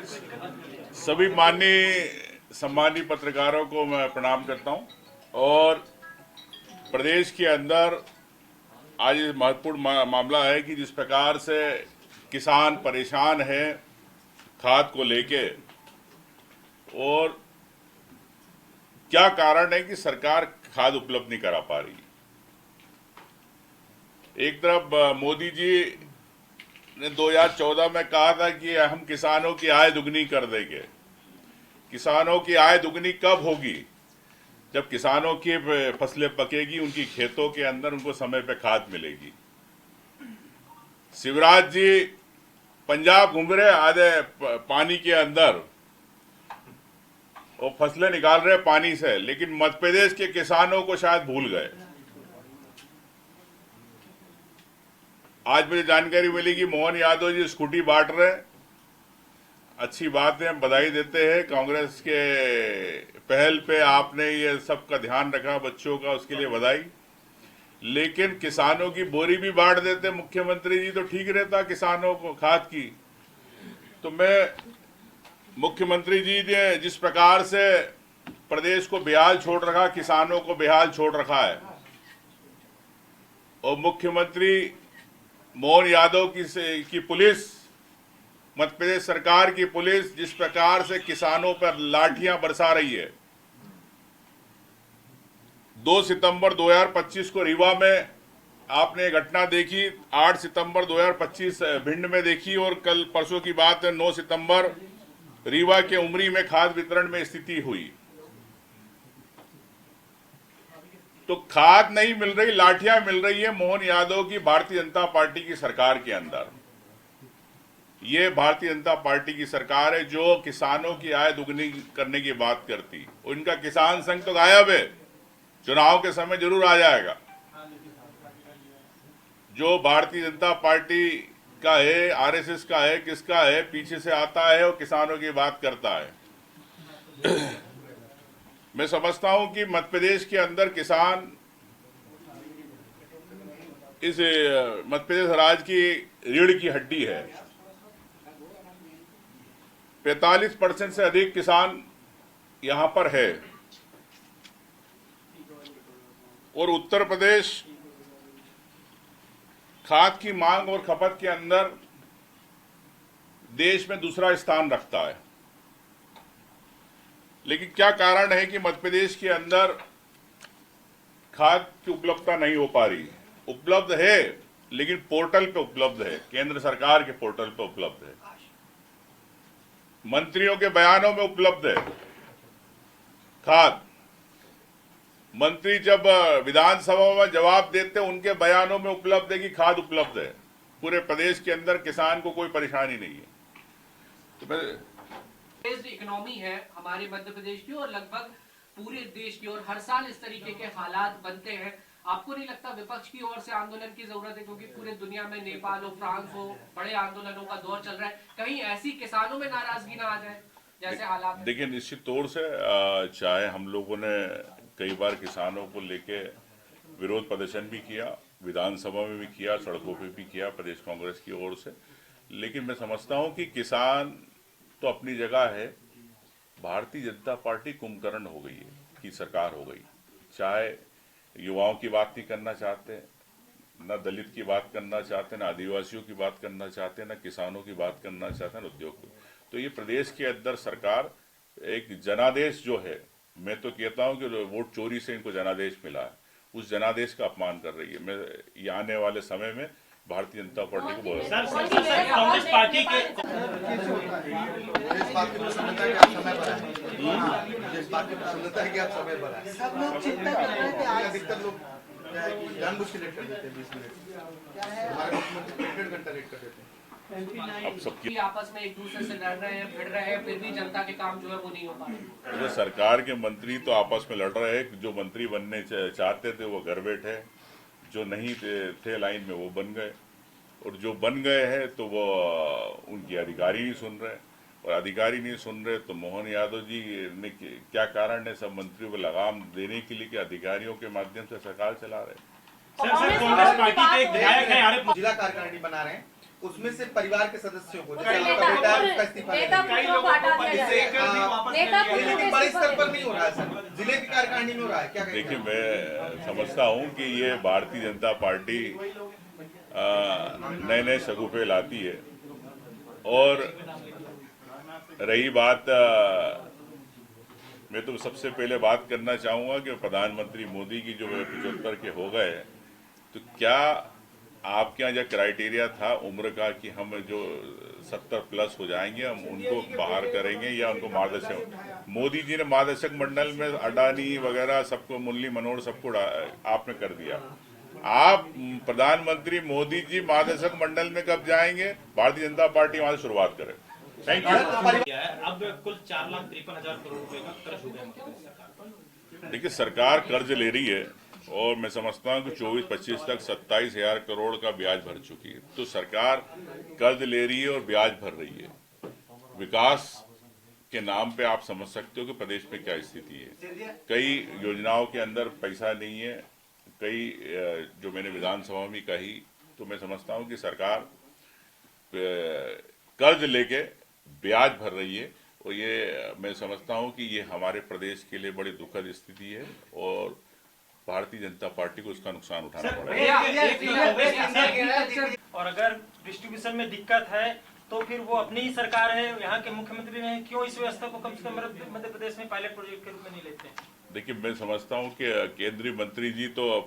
सभी माननीय सम्मानीय पत्रकारों को मैं प्रणाम करता हूं और प्रदेश के अंदर आज महत्वपूर्ण मामला है कि जिस प्रकार से किसान परेशान है खाद को लेके और क्या कारण है कि सरकार खाद उपलब्ध नहीं करा पा रही। एक तरफ मोदी जी ने 2014 में कहा था कि हम किसानों की आय दुगनी कर देंगे। किसानों की आय दुगनी कब होगी? जब किसानों की फसलें पकेगी, उनकी खेतों के अंदर उनको समय पे खाद मिलेगी। शिवराज जी पंजाब घूम रहे आधे पानी के अंदर और फसलें निकाल रहे पानी से, लेकिन मध्य प्रदेश के किसानों को शायद भूल गए। आज मुझे जानकारी मिली कि मोहन यादव जी स्कूटी बांट रहे हैं। अच्छी बात है, हम बधाई देते हैं। कांग्रेस के पहल पे आपने ये सबका ध्यान रखा बच्चों का, उसके लिए बधाई। लेकिन किसानों की बोरी भी बांट देते मुख्यमंत्री जी तो ठीक रहता किसानों को खाद की। तो मैं मुख्यमंत्री जी ने जिस प्रकार से प्रदेश को बेहाल छोड़ रखा, किसानों को बेहाल छोड़ रखा है, और मुख्यमंत्री मोहन यादव की पुलिस, मध्य प्रदेश सरकार की पुलिस जिस प्रकार से किसानों पर लाठियां बरसा रही है। 2 सितंबर 2025 को रीवा में आपने घटना देखी, 8 सितंबर 2025 भिंड में देखी, और कल परसों की बात है 9 सितंबर रीवा के उमरी में खाद वितरण में स्थिति हुई। तो खाद नहीं मिल रही, लाठियां मिल रही है मोहन यादव की भारतीय जनता पार्टी की सरकार के अंदर। ये भारतीय जनता पार्टी की सरकार है जो किसानों की आय दुगनी करने की बात करती। उनका किसान संघ तो गायब है, चुनाव के समय जरूर आ जाएगा। जो भारतीय जनता पार्टी का है, आरएसएस का है, किसका है, पीछे से आता है और किसानों की बात करता है। मैं समझता हूं कि मध्य प्रदेश के अंदर किसान इस मध्य प्रदेश राज्य की रीढ़ की हड्डी है। 45% से अधिक किसान यहां पर है, और उत्तर प्रदेश खाद की मांग और खपत के अंदर देश में दूसरा स्थान रखता है। लेकिन क्या कारण है कि मध्य प्रदेश के अंदर खाद की उपलब्धता नहीं हो पा रही? उपलब्ध है, लेकिन पोर्टल पे उपलब्ध है, केंद्र सरकार के पोर्टल पे उपलब्ध है, मंत्रियों के बयानों में उपलब्ध है खाद। मंत्री जब विधानसभा में जवाब देते उनके बयानों में उपलब्ध है कि खाद उपलब्ध है। पूरे प्रदेश के अंदर किसान को कोई परेशानी नहीं है। तो मैं इकोनॉमी है हमारे मध्य प्रदेश की और लगभग पूरे देश की, और हर साल इस तरीके के हालात बनते हैं। आपको नहीं लगता विपक्ष की ओर से आंदोलन की जरूरत है? क्योंकि पूरे दुनिया में नेपाल हो, फ्रांस हो, बड़े आंदोलनों का दौर चल रहा है। कहीं ऐसी किसानों में नाराजगी ना आ जाए जैसे हालात? देखिए, निश्चित तौर से चाहे हम लोगों ने कई बार किसानों को लेके विरोध प्रदर्शन भी किया, विधानसभा में भी किया, सड़कों पे भी किया प्रदेश कांग्रेस की ओर से, लेकिन मैं समझता हूं कि किसान तो अपनी जगह है। भारतीय जनता पार्टी कुंभकर्ण हो गई है कि सरकार हो गई। चाहे युवाओं की बात नहीं करना चाहते, न दलित की बात करना चाहते, न आदिवासियों की बात करना चाहते, न किसानों की बात करना चाहते, न उद्योग। तो ये प्रदेश के अंदर सरकार एक जनादेश जो है, मैं तो कहता हूं कि वोट चोरी से इनको जनादेश मिला है, उस जनादेश का अपमान कर रही है। मैं ये आने वाले समय में भारतीय जनता पार्टी को बोल रहा हूं। कांग्रेस पार्टी के इस बात की प्रसन्नता है कि आप समय पर आए। इस बात की प्रसन्नता है कि आप समय पर आए। सब लोग चिंता कर रहे थे आज। अधिकतर लोग क्या है कि जानबूझ के लेट कर देते हैं 20 मिनट। हमारे मुख्यमंत्री 1.5 घंटा लेट कर देते हैं। अब सबकी आपस में एक दूसरे से लड़ रहे हैं, भिड़ रहे हैं, फिर भी जनता के काम जो है वो नहीं हो पा रहे। सरकार के मंत्री तो आपस में लड़ रहे हैं। जो मंत्री बनने चाहते थे वो घर बैठे, जो नहीं थे लाइन में वो बन गए, और जो बन गए हैं तो वो उनकी अधिकारी नहीं सुन रहे, और अधिकारी नहीं सुन रहे तो मोहन यादव जी ने क्या कारण है सब मंत्रियों को लगाम देने के लिए कि अधिकारियों के माध्यम से सरकार चला रहे। सर कांग्रेस पार्टी के एक विधायक है, जिला कार्यकारिणी बना रहे हैं उसमें से परिवार के सदस्यों को, उसमें जैसे आपका बेटा है उसका इस्तीफा नेता दे पुत्रों को हटा दिया इससे जाएगा। नेता ये पुत्रों लेकिन को बड़े इस्तीफा स्तर पर दे नहीं हो रहा है सर, जिले की कार्यकारिणी में हो रहा है, क्या कहेंगे देखिए, आप? मैं समझता हूं कि ये भारतीय जनता पार्टी नए नए शगुफे लाती है। और रही बात, मैं तो सबसे पहले बात करना चाहूंगा कि प्रधानमंत्री मोदी की जो 75 के हो गए, तो क्या आपके यहाँ जो क्राइटेरिया था उम्र का कि हम जो 70 प्लस हो जाएंगे हम उनको बाहर करेंगे या उनको मार्गदर्शक, मोदी जी ने मार्गदर्शक मंडल में अडानी वगैरह सबको, मुरली मनोहर सबको आपने कर दिया। आप प्रधानमंत्री मोदी जी मार्गदर्शक मंडल में कब जाएंगे? भारतीय जनता पार्टी वहां से शुरुआत करे। Thank you. अब कुल 4,53,000 करोड़ रुपए का कर्ज हो गया मध्य प्रदेश सरकार पर। देखिए, सरकार कर्ज ले रही है और मैं समझता हूं कि 24-25 तक 27,000 करोड़ का ब्याज भर चुकी है। तो सरकार कर्ज ले रही है और ब्याज भर रही है। विकास के नाम पे आप समझ सकते हो कि प्रदेश में क्या स्थिति है। कई योजनाओं के अंदर पैसा नहीं है, कई जो मैंने विधानसभा में कही, तो मैं समझता हूं कि सरकार कर्ज लेके ब्याज भर रही है। और ये मैं समझता हूं कि ये हमारे प्रदेश के लिए बड़ी दुखद स्थिति है और भारतीय जनता पार्टी को इसका नुकसान उठाना पड़ेगा। और अगर डिस्ट्रीब्यूशन में दिक्कत है तो फिर वो अपनी ही सरकार है, यहाँ के मुख्यमंत्री ने क्यों इस व्यवस्था को कम से कम मध्य प्रदेश में पायलट प्रोजेक्ट के रूप में नहीं लेते? देखिए, मैं समझता हूं कि केंद्रीय मंत्री जी तो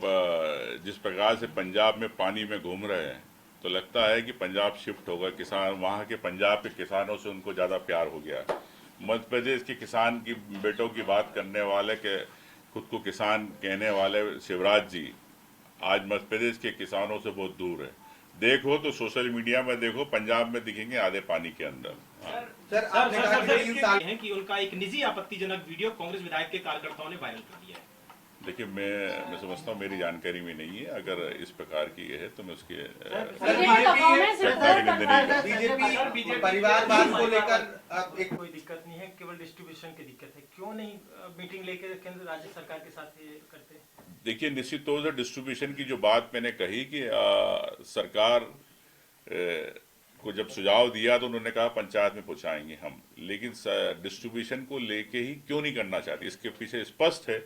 जिस प्रकार से पंजाब में पानी में घूम रहे हैं, तो लगता है कि पंजाब शिफ्ट होगा। किसान वहाँ के पंजाब के किसानों से उनको ज़्यादा प्यार हो गया। मध्य प्रदेश के किसान की बेटों की बात करने वाले के खुद को किसान कहने वाले शिवराज जी आज मध्य प्रदेश के किसानों से बहुत दूर है। देखो तो सोशल मीडिया में देखो, पंजाब में दिखेंगे आधे पानी के अंदर। सर आपने कहा कि 3 साल है कि उनका एक निजी आपत्तिजनक वीडियो कांग्रेस विधायक के कार्यकर्ताओं ने वायरल कर दिया है। देखिए, मैं समझता हूँ मेरी जानकारी में नहीं है। अगर इस प्रकार की है तो मैं उसके बीजेपी परिवारवाद को लेकर अब एक कोई दिक्कत नहीं है, केवल डिस्ट्रीब्यूशन की दिक्कत है। क्यों नहीं मीटिंग लेकर केंद्र राज्य सरकार के साथ ये करते हैं? देखिए, निश्चित तौर से डिस्ट्रीब्यूशन की जो बात मैंने कही कि सरकार को जब सुझाव दिया तो उन्होंने कहा पंचायत में पहुंचाएंगे हम, लेकिन डिस्ट्रीब्यूशन को लेके ही क्यों नहीं करना चाहती, इसके पीछे स्पष्ट है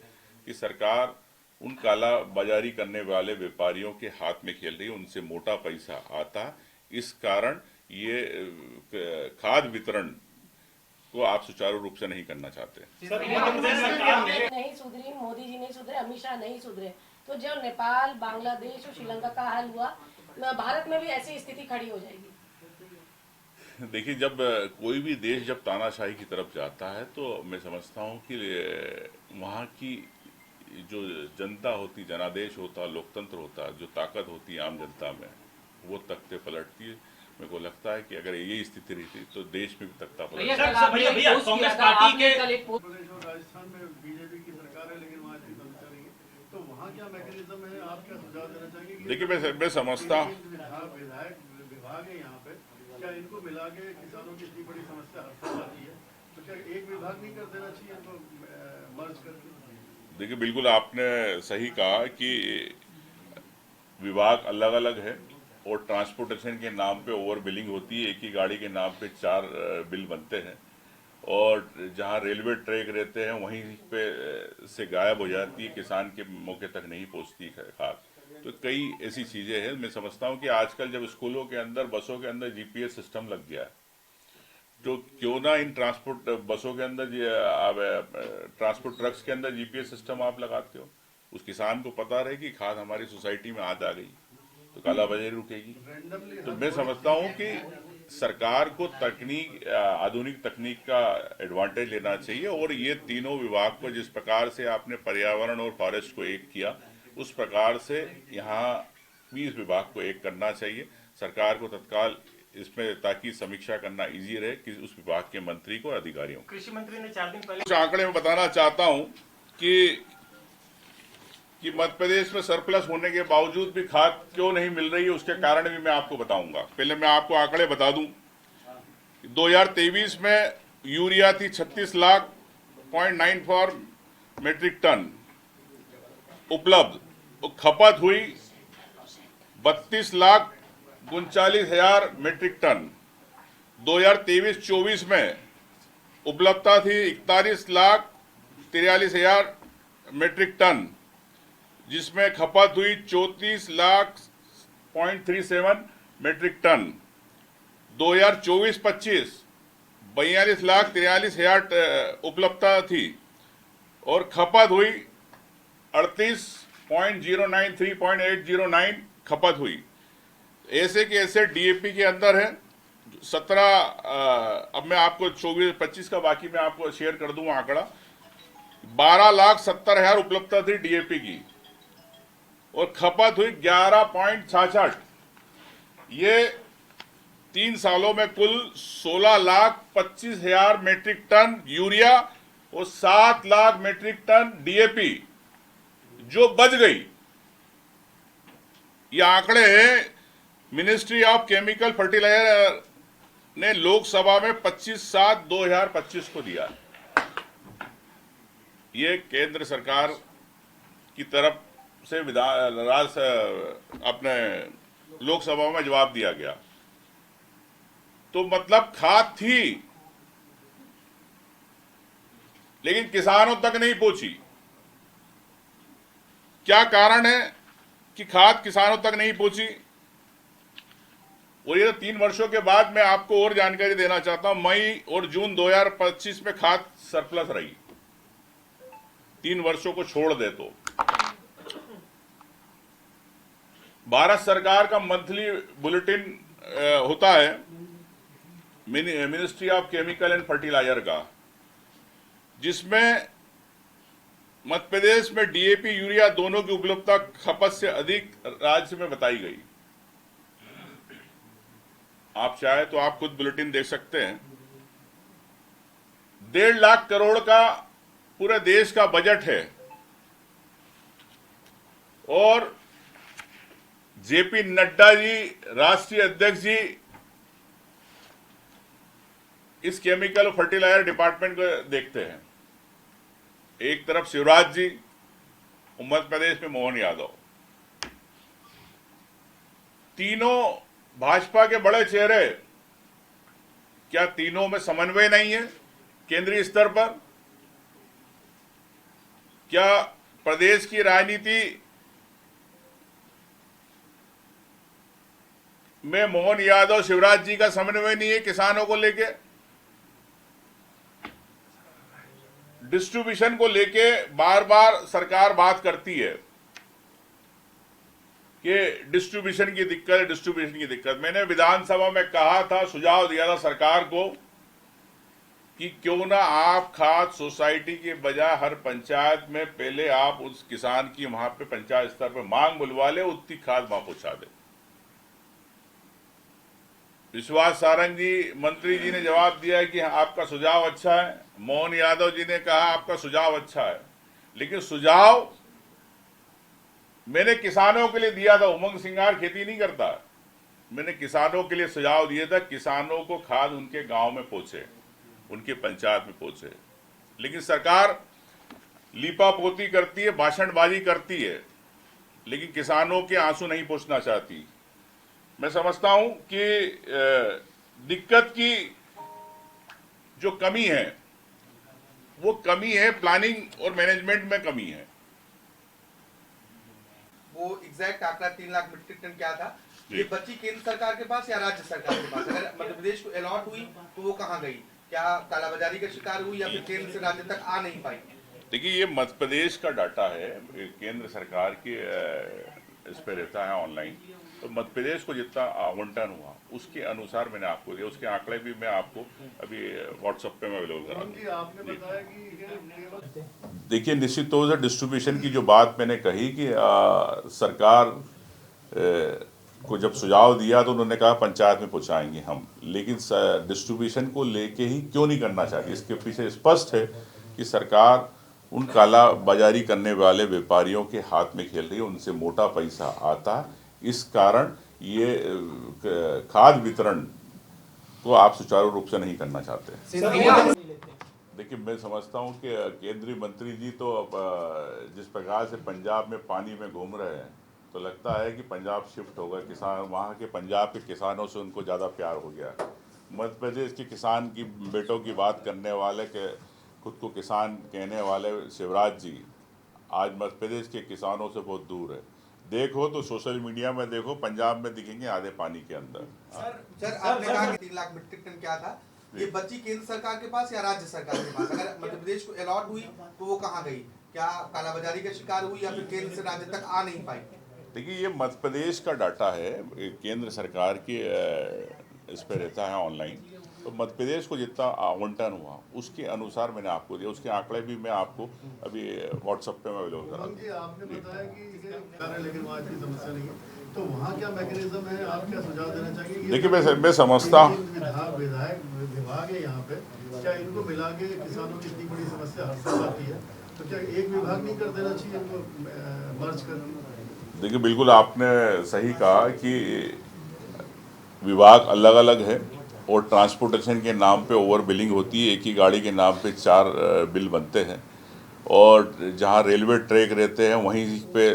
कि सरकार उन काला बाजारी करने वाले व्यापारियों के हाथ में खेल रही है, उनसे मोटा पैसा आता। इस कारण ये खाद वितरण को आप सुचारू रूप से नहीं करना चाहते। नहीं सुधरी, मोदी जी नहीं सुधरे, अमित शाह नहीं सुधरे, तो जब नेपाल, बांग्लादेश और श्रीलंका का हाल हुआ, भारत में भी ऐसी स्थिति खड़ी हो जाएगी। देखिए, जब कोई भी देश जब तानाशाही की तरफ जाता है तो मैं समझता हूँ कि वहाँ की जो जनता होती, जनादेश होता, लोकतंत्र होता, जो ताकत होती है आम जनता में, वो तख्ते पलटती है। मेरे को लगता है कि अगर यही स्थिति रहती तो देश में भी तख्ता पलट। कांग्रेस पार्टी के राजस्थान में बीजेपी की सरकार है लेकिन वहाँ इतनी कम चलेंगे, तो वहाँ क्या मैकेनिज्म है? आप क्या सुझाव देना चाहेंगे? देखिए, मैं समझता हूँ विधायक विभाग है यहाँ पे, क्या इनको मिला के किसानों की इतनी बड़ी समस्या हर साल आती है, तो क्या एक विभाग नहीं कर देना चाहिए इनको मर्ज करके? देखिए, बिल्कुल आपने सही कहा कि विभाग अलग अलग है और ट्रांसपोर्टेशन के नाम पे ओवर बिलिंग होती है। एक ही गाड़ी के नाम पे 4 बिल बनते हैं और जहां रेलवे ट्रैक रहते हैं वहीं पे से गायब हो जाती है, किसान के मौके तक नहीं पहुंचती खाद। तो कई ऐसी चीजें हैं। मैं समझता हूं कि आजकल जब स्कूलों के अंदर, बसों के अंदर जीपीएस सिस्टम लग गया है, तो क्यों ना इन ट्रांसपोर्ट बसों के अंदर, ट्रांसपोर्ट ट्रक्स के अंदर जीपीएस सिस्टम आप लगाते हो। उस किसान को पता रहे कि खाद हमारी सोसाइटी में आज आ गई तो कालाबाजारी रुकेगी। तो मैं समझता हूं कि सरकार को तकनीक, आधुनिक तकनीक का एडवांटेज लेना चाहिए और ये तीनों विभाग को जिस प्रकार से आपने पर्यावरण और फॉरेस्ट को एक किया, उस प्रकार से यहाँ 20 विभाग को एक करना चाहिए सरकार को तत्काल इसमें, ताकि समीक्षा करना इजी रहे कि उस विभाग के मंत्री को, अधिकारियों को। कृषि मंत्री ने 4 दिन पहले कुछ आंकड़े में बताना चाहता हूं कि मध्य प्रदेश में सरप्लस होने के बावजूद भी खाद क्यों नहीं मिल रही है, उसके कारण भी मैं आपको बताऊंगा। पहले मैं आपको आंकड़े बता दूं। 2023 में यूरिया थी 36,94 मीट्रिक टन उपलब्ध, खपत हुई 32 लाख 39,000 मीट्रिक टन। 2023-24 में उपलब्धता थी 41,43,000 मीट्रिक टन, जिसमें खपत हुई 34,37 मीट्रिक टन। 2024-25 42,43,000 उपलब्धता थी और खपत हुई 38.093.809 खपत हुई। ऐसे के ऐसे डीएपी के अंदर है 17। अब मैं आपको 24-25 का बाकी मैं आपको शेयर कर दूंगा आंकड़ा। 12,70,000 उपलब्धता थी डीएपी की और खपत हुई 11.66। ये 3 सालों में कुल 16,25,000 मीट्रिक टन यूरिया और 7 लाख मीट्रिक टन डीएपी जो बच गई। ये आंकड़े मिनिस्ट्री ऑफ केमिकल फर्टिलाइजर ने लोकसभा में 25/7/2025 को दिया। ये केंद्र सरकार की तरफ से अपने लोकसभा में जवाब दिया गया। तो मतलब खाद थी लेकिन किसानों तक नहीं पहुंची। क्या कारण है कि खाद किसानों तक नहीं पहुंची? और ये 3 वर्षों के बाद मैं आपको और जानकारी देना चाहता हूं। मई और जून 2025 में खाद सरप्लस रही, 3 वर्षों को छोड़ दे तो। भारत सरकार का मंथली बुलेटिन होता है ministry of chemical and fertiliser का, जिसमें मध्य प्रदेश में डीएपी यूरिया दोनों की उपलब्धता खपत से अधिक राज्य में बताई गई। आप चाहे तो आप खुद बुलेटिन देख सकते हैं। 1.5 लाख करोड़ का पूरे देश का बजट है और जेपी नड्डा जी राष्ट्रीय अध्यक्ष जी इस केमिकल फर्टिलाइजर डिपार्टमेंट को देखते हैं। एक तरफ शिवराज जी, मध्य प्रदेश में मोहन यादव, तीनों भाजपा के बड़े चेहरे। क्या तीनों में समन्वय नहीं है केंद्रीय स्तर पर? क्या प्रदेश की राजनीति में मोहन यादव शिवराज जी का समन्वय नहीं है किसानों को लेके? डिस्ट्रीब्यूशन को लेके बार बार सरकार बात करती है कि डिस्ट्रीब्यूशन की दिक्कत। मैंने विधानसभा में कहा था, सुझाव दिया था सरकार को कि क्यों ना आप खाद सोसाइटी के बजाय हर पंचायत में पहले आप उस किसान की वहां पे पंचायत स्तर पे मांग बुलवा ले, उतनी खाद वहां पहुंचा दे। विश्वास सारंग जी मंत्री जी ने जवाब दिया है कि आपका सुझाव अच्छा है। मोहन यादव जी ने कहा आपका सुझाव अच्छा है, लेकिन सुझाव मैंने किसानों के लिए दिया था। उमंग सिंगार खेती नहीं करता, मैंने किसानों के लिए सुझाव दिया था, किसानों को खाद उनके गांव में पहुंचे, उनके पंचायत में पहुंचे। लेकिन सरकार लीपापोती करती है, भाषणबाजी करती है, लेकिन किसानों के आंसू नहीं पहुंचना चाहती। मैं समझता हूं कि दिक्कत की जो कमी है वो कमी है प्लानिंग और मैनेजमेंट में कमी है। वो एग्जैक्ट आंकड़ा 3 लाख मीट्रिक टन क्या था? ये बची केंद्र सरकार के पास या राज्य सरकार के पास? अगर मध्य प्रदेश को अलॉट हुई तो वो कहाँ गई? क्या कालाबाजारी का शिकार हुई या फिर केंद्र से राज्य तक आ नहीं पाई? देखिए, ये मध्य प्रदेश का डाटा है, केंद्र सरकार की इस पे रहता है ऑनलाइन। तो मध्य प्रदेश को जितना आवंटन हुआ उसके अनुसार मैंने आपको दिया, उसके आंकड़े भी मैं आपको अभी व्हाट्सएप पे मैं अवेलेबल करा दूंगा। आपने बताया कि देखिए, निश्चित तौर से डिस्ट्रीब्यूशन की जो बात मैंने कही कि सरकार को जब सुझाव दिया तो उन्होंने कहा पंचायत में पहुंचाएंगे हम, लेकिन डिस्ट्रीब्यूशन को लेके ही क्यों नहीं करना चाहती, इसके पीछे स्पष्ट है कि सरकार उन काला बाजारी करने वाले व्यापारियों के हाथ में खेल रही है, उनसे मोटा पैसा आता है। इस कारण ये खाद वितरण को आप सुचारू रूप से नहीं करना चाहते। देखिए, मैं समझता हूँ कि केंद्रीय मंत्री जी तो जिस प्रकार से पंजाब में पानी में घूम रहे हैं, तो लगता है कि पंजाब शिफ्ट होगा, किसान वहाँ के पंजाब के किसानों से उनको ज़्यादा प्यार हो गया। मध्य प्रदेश के किसान की बेटों की बात करने वाले के खुद को किसान कहने वाले शिवराज जी आज मध्य प्रदेश के किसानों से बहुत दूर है। देखो तो सोशल मीडिया में देखो, पंजाब में दिखेंगे आधे पानी के अंदर। सर आपने कहा कि 3 लाख मीट्रिक टन क्या था, ये बच्ची केंद्र सरकार के पास या राज्य सरकार के पास? अगर मध्य प्रदेश को अलॉट हुई तो वो कहाँ गई? क्या कालाबाजारी का शिकार हुई या फिर केंद्र से राज्य तक आ नहीं पाई? देखिए, ये मध्य प्रदेश का डाटा है, केंद्र सरकार की इस पर रहता है ऑनलाइन। तो मध्य प्रदेश को जितना आवंटन हुआ उसके अनुसार मैंने आपको दिया, उसके आंकड़े भी मैं आपको अभी व्हाट्सएप पे मैं अवेलेबल करा जी आपने बताया कि ये कार्य लेकिन वहाँ की समस्या नहीं है, तो वहाँ क्या मैकेनिज्म है, आप क्या सुझाव देना चाहेंगे? देखिए, मैं समझता हूँ विधायक विभाग है यहाँ पे, क्या इनको मिला के किसानों की इतनी बड़ी समस्या हर साल आती है, तो क्या एक विभाग नहीं कर देना चाहिए इनको मर्ज कर? देखिए, बिल्कुल आपने सही कहा कि विभाग अलग अलग है और ट्रांसपोर्टेशन के नाम पे ओवर बिलिंग होती है। एक ही गाड़ी के नाम पे 4 बिल बनते हैं और जहाँ रेलवे ट्रैक रहते हैं वहीं पे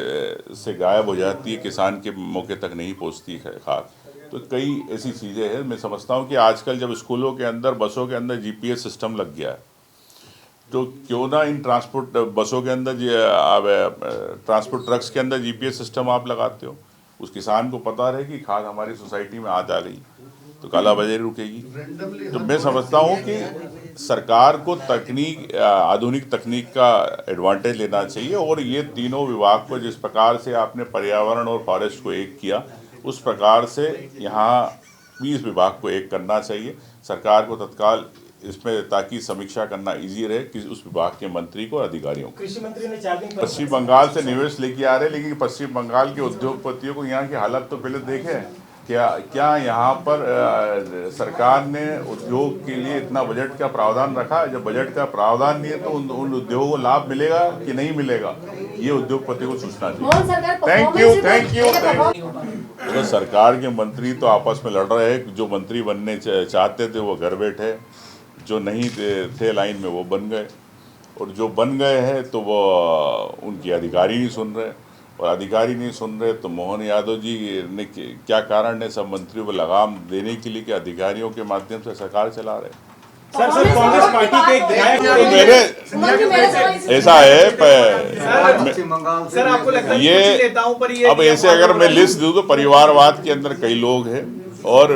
से गायब हो जाती है, किसान के मौके तक नहीं पहुँचती है खाद। तो कई ऐसी चीज़ें हैं। मैं समझता हूँ कि आजकल जब स्कूलों के अंदर, बसों के अंदर GPS सिस्टम लग गया है, तो क्यों ना इन ट्रांसपोर्ट बसों के अंदर ट्रांसपोर्ट ट्रक्स के अंदर GPS सिस्टम आप लगाते हो, उस किसान को पता रहे कि खाद हमारी सोसाइटी में आज आ गई तो कालाबाजारी रुकेगी। तो मैं समझता हूँ कि सरकार को आधुनिक तकनीक का एडवांटेज लेना चाहिए और ये तीनों विभाग को जिस प्रकार से आपने पर्यावरण और फॉरेस्ट को एक किया, उस प्रकार से यहाँ 20 विभाग को एक करना चाहिए सरकार को तत्काल इसमें, ताकि समीक्षा करना इजी रहे कि उस विभाग के मंत्री को, अधिकारियों को। कृषि मंत्री ने 4 दिन पश्चिम बंगाल से निवेश लेके आ रहे हैं, लेकिन पश्चिम बंगाल के उद्योगपतियों को यहाँ की हालत तो पहले देखें। क्या यहाँ पर सरकार ने उद्योग के लिए इतना बजट का प्रावधान रखा? जब बजट का प्रावधान नहीं है तो उन उद्योगों को लाभ मिलेगा कि नहीं मिलेगा, ये उद्योगपति को सोचना चाहिए। Thank you. तो सरकार के मंत्री तो आपस में लड़ रहे हैं। जो मंत्री बनने चाहते थे वो घर बैठे, जो नहीं थे लाइन में वो बन गए, और जो बन गए हैं तो वो उनकी अधिकारी नहीं सुन रहे, और अधिकारी नहीं सुन रहे तो मोहन यादव जी ने क्या कारण है सब मंत्रियों को लगाम देने के लिए कि अधिकारियों के माध्यम से सरकार चला रहे? सर कांग्रेस पार्टी के विधायक मेरे ऐसा है सर, आपको लगता है ये नेताओं पर ये अब ऐसे अगर मैं लिस्ट दूं तो परिवारवाद के अंदर कई लोग हैं और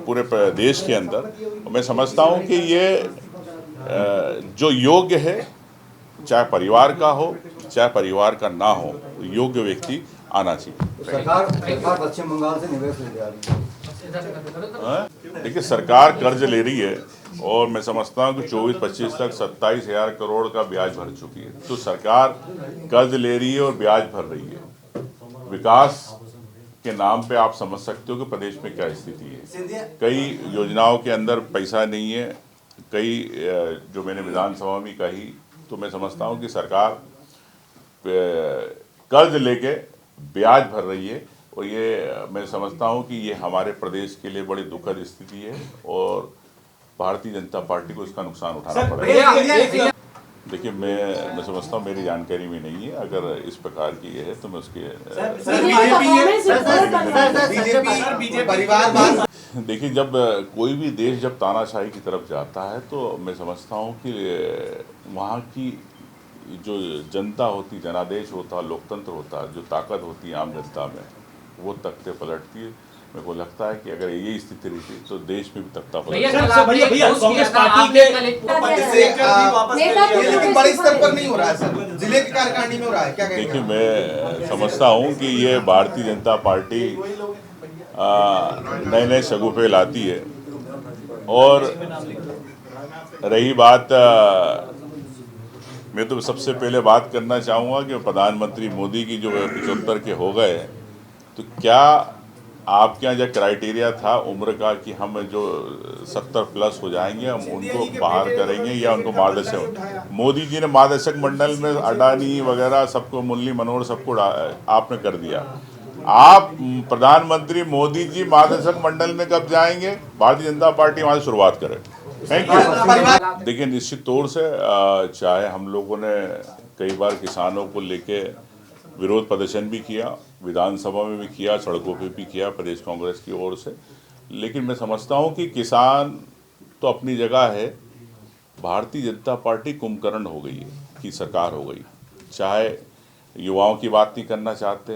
पूरे देश के अंदर मैं समझता हूं कि ये जो योग्य है, चाहे परिवार का हो चाहे परिवार का ना हो, योग्य व्यक्ति आना चाहिए। सरकार पश्चिम बंगाल से निवेश ले जा रही है। देखिए, सरकार कर्ज ले रही है और मैं समझता हूं कि 24-25 तक 27,000 करोड़ का ब्याज भर चुकी है। तो सरकार कर्ज ले रही है और ब्याज भर रही है। विकास के नाम पे आप समझ सकते हो कि प्रदेश में क्या स्थिति है। कई योजनाओं के अंदर पैसा नहीं है, कई जो मैंने विधानसभा में कही, तो मैं समझता हूं कि सरकार कर्ज लेके ब्याज भर रही है और ये मैं समझता हूं कि ये हमारे प्रदेश के लिए बड़ी दुखद स्थिति है और भारतीय जनता पार्टी को इसका नुकसान उठाना पड़ेगा। देखिए, मैं समझता हूँ मेरी जानकारी में नहीं है, अगर इस प्रकार की है तो मैं उसके परिवारवाद। देखिए, जब कोई भी देश जब तानाशाही की तरफ जाता है तो मैं समझता हूँ कि वहाँ की जो जनता होती, जनादेश होता, लोकतंत्र होता, जो ताकत होती है आम जनता में, वो तख्ते पलटती है। मेरे को लगता है कि अगर ये स्थिति रही तो देश में भी तख्ता पलट। भैया कांग्रेस पार्टी के लेकिन बड़े स्तर पर नहीं हो रहा है सर, जिले की कार्यकारिणी में हो रहा है, क्या कहेंगे? देखिए, मैं समझता हूँ कि ये भारतीय जनता पार्टी नए नए शगुफे लाती है। और रही बात, मैं तो सबसे पहले बात करना चाहूँगा कि प्रधानमंत्री मोदी की जो 75 के हो गए, तो क्या आपके यहाँ जो क्राइटेरिया था उम्र का कि हम जो 70 प्लस हो जाएंगे हम उनको बाहर करेंगे या उनको मार्गदर्शक, मोदी जी ने मार्गदर्शक मंडल में अडानी वगैरह सबको, मुरली मनोहर सबको आपने कर दिया। आप प्रधानमंत्री मोदी जी मार्गदर्शक मंडल में कब जाएंगे? भारतीय जनता पार्टी वहाँ से शुरुआत करे। Thank you. देखिए, निश्चित तौर से चाहे हम लोगों ने कई बार किसानों को लेके विरोध प्रदर्शन भी किया, विधानसभा में भी किया, सड़कों पे भी किया प्रदेश कांग्रेस की ओर से। लेकिन मैं समझता हूं कि किसान तो अपनी जगह है, भारतीय जनता पार्टी कुंभकर्ण हो गई है कि सरकार हो गई। चाहे युवाओं की बात नहीं करना चाहते,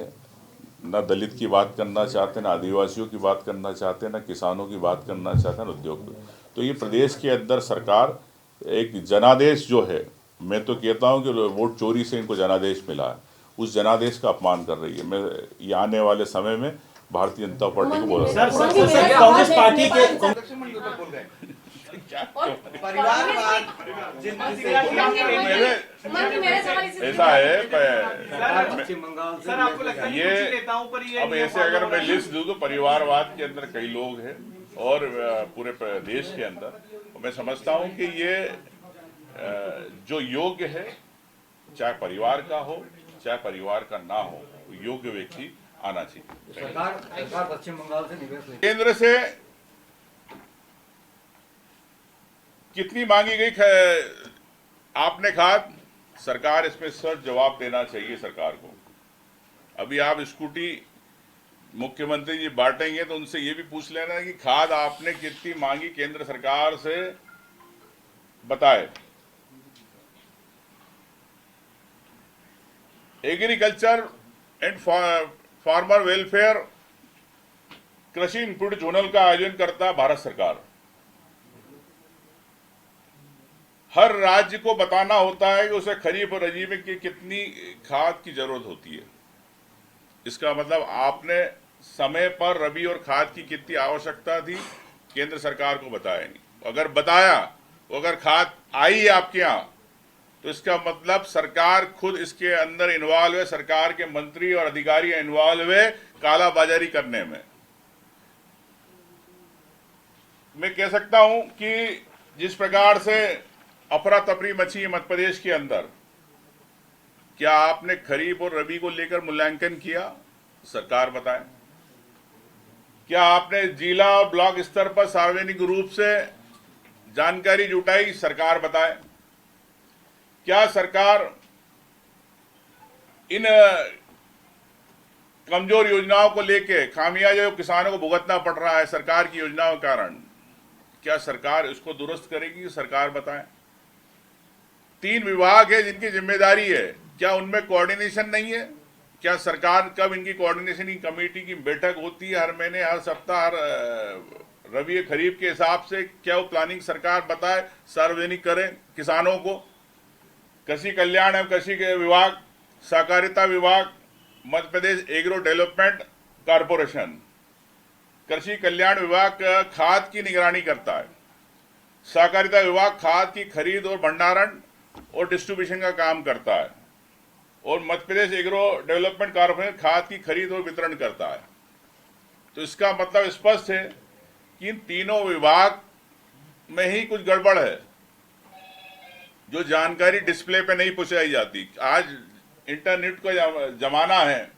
न दलित की बात करना चाहते, न आदिवासियों की बात करना चाहते, न किसानों की बात करना चाहते, न उद्योग। तो ये प्रदेश के अंदर सरकार एक जनादेश जो है, मैं तो कहता हूं कि वोट चोरी से इनको जनादेश मिला है, उस जनादेश का अपमान कर रही है। मैं ये आने वाले समय में भारतीय जनता पार्टी को बोल रहा हूं। कांग्रेस पार्टी के संरक्षण मंडल पर बोल गए परिवारवाद ऐसा है पश्चिम बंगाल से सर, आपको लगता है कि ये कुछ नेताओं पर ये अब ऐसे अगर मैं लिस्ट दूं तो परिवारवाद के अंदर कई लोग हैं और पूरे देश के अंदर मैं समझता हूं कि ये जो योग्य है, चाहे परिवार का हो चाहे परिवार का ना हो, योग्य व्यक्ति आना चाहिए। सरकार पश्चिम बंगाल से निवेश ले केंद्र से कितनी मांगी गई आपने खाद, सरकार इसमें सर जवाब देना चाहिए सरकार को। अभी आप स्कूटी मुख्यमंत्री जी बांटेंगे तो उनसे ये भी पूछ लेना कि खाद आपने कितनी मांगी केंद्र सरकार से, बताए। एग्रीकल्चर एंड फार्मर वेलफेयर कृषि इनपुट जोनल का आयोजन करता भारत सरकार। हर राज्य को बताना होता है कि उसे खरीफ और रबी में कितनी खाद की जरूरत होती है। इसका मतलब आपने समय पर रबी और खाद की कितनी आवश्यकता थी केंद्र सरकार को बताया नहीं। अगर बताया, अगर खाद आई है आपके यहाँ, तो इसका मतलब सरकार खुद इसके अंदर इन्वॉल्व है, सरकार के मंत्री और अधिकारी इन्वॉल्व है कालाबाजारी करने में। मैं कह सकता हूं कि जिस प्रकार से अफरा तफरी मची है मध्य प्रदेश के अंदर, क्या आपने खरीफ और रबी को लेकर मूल्यांकन किया? सरकार बताए। क्या आपने जिला और ब्लॉक स्तर पर सार्वजनिक रूप से जानकारी जुटाई? सरकार बताए। क्या सरकार इन कमजोर योजनाओं को लेके खामियाजा जो किसानों को भुगतना पड़ रहा है सरकार की योजनाओं के कारण, क्या सरकार इसको दुरुस्त करेगी? सरकार बताए। 3 विभाग है जिनकी जिम्मेदारी है, क्या उनमें कोऑर्डिनेशन नहीं है? क्या सरकार कब इनकी कोऑर्डिनेशन की कमेटी की बैठक होती है? हर महीने, हर सप्ताह, हर रबी खरीफ के हिसाब से क्या वो प्लानिंग सरकार बताए, सार्वजनिक करें किसानों को? कृषि कल्याण एवं कृषि विभाग, सहकारिता विभाग, Madhya Pradesh agro development corporation, कृषि कल्याण विभाग खाद की निगरानी करता है, सहकारिता विभाग खाद की खरीद और भंडारण और डिस्ट्रीब्यूशन का काम करता है, और Madhya Pradesh agro development corporation खाद की खरीद और वितरण करता है। तो इसका मतलब स्पष्ट है कि इन तीनों विभाग में ही कुछ गड़बड़ है, जो जानकारी डिस्प्ले पे नहीं पहुंचाई जाती। आज इंटरनेट का जमाना है,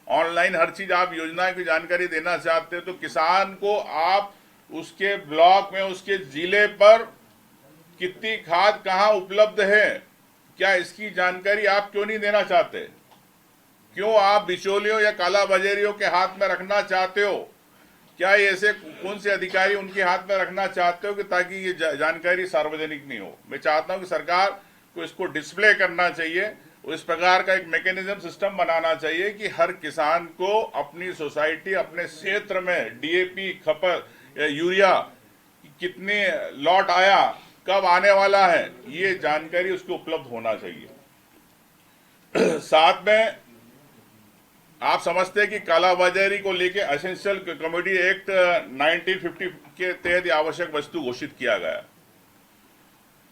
ऑनलाइन हर चीज आप योजना की जानकारी देना चाहते हो तो किसान को आप उसके ब्लॉक में, उसके जिले पर कितनी खाद कहाँ उपलब्ध है, क्या इसकी जानकारी आप क्यों नहीं देना चाहते? क्यों आप बिचौलियों या कालाबाजारियों के हाथ में रखना चाहते हो? क्या ऐसे कौन से अधिकारी उनके हाथ में रखना चाहते हो कि ताकि ये जानकारी सार्वजनिक नहीं हो? मैं चाहता हूं कि सरकार को इसको डिस्प्ले करना चाहिए और इस प्रकार का एक मैकेनिज्म सिस्टम बनाना चाहिए कि हर किसान को अपनी सोसाइटी, अपने क्षेत्र में डीएपी खपत या यूरिया कितने लॉट आया, कब आने वाला है, ये जानकारी उसको उपलब्ध होना चाहिए। साथ में आप समझते हैं कि कालाबाजारी को लेकर एसेंशियल कमोडिटी एक्ट 1950 के तहत आवश्यक वस्तु घोषित किया गया।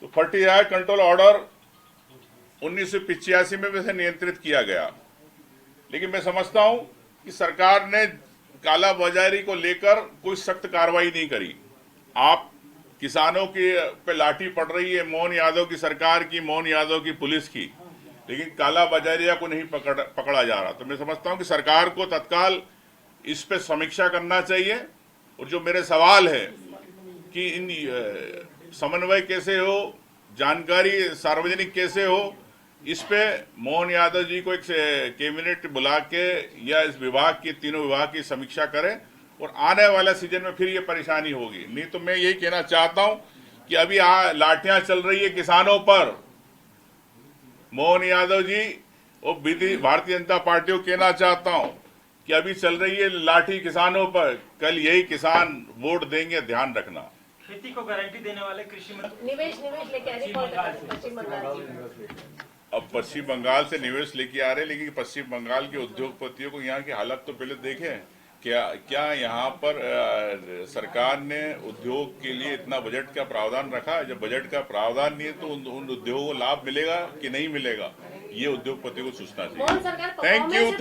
तो फर्टिलाइजर कंट्रोल ऑर्डर 1985 में वैसे नियंत्रित किया गया, लेकिन मैं समझता हूं कि सरकार ने कालाबाजारी को लेकर कोई सख्त कार्रवाई नहीं करी। आप किसानों के पे लाठी पड़ रही है मोहन यादव की सरकार की, मोहन यादव की पुलिस की, लेकिन कालाबाजारिया को नहीं पकड़ा जा रहा। तो मैं समझता हूं कि सरकार को तत्काल इस पे समीक्षा करना चाहिए। और जो मेरे सवाल है कि इन समन्वय कैसे हो, जानकारी सार्वजनिक कैसे हो, इस पे मोहन यादव जी को एक कैबिनेट बुला के या इस विभाग की, तीनों विभाग की समीक्षा करें और आने वाला सीजन में फिर ये परेशानी होगी। नहीं तो मैं यही कहना चाहता हूं कि अभी लाठियां चल रही है किसानों पर। मोहन यादव जी और भारतीय जनता पार्टी को कहना चाहता हूं कि अभी चल रही है लाठी किसानों पर, कल यही किसान वोट देंगे, ध्यान रखना। खेती को गारंटी देने वाले कृषि मंत्री निवेश लेके आने कोलकाता से पश्चिम बंगाल से। अब पश्चिम बंगाल से निवेश लेके आ रहे हैं, लेकिन पश्चिम बंगाल के उद्योगपतियों को यहाँ की हालत तो पहले देखें। क्या यहाँ पर सरकार ने उद्योग के लिए इतना बजट का प्रावधान रखा है? जब बजट का प्रावधान नहीं है तो उन उद्योगों को लाभ मिलेगा कि नहीं मिलेगा, ये उद्योगपति को सोचना चाहिए। Thank you.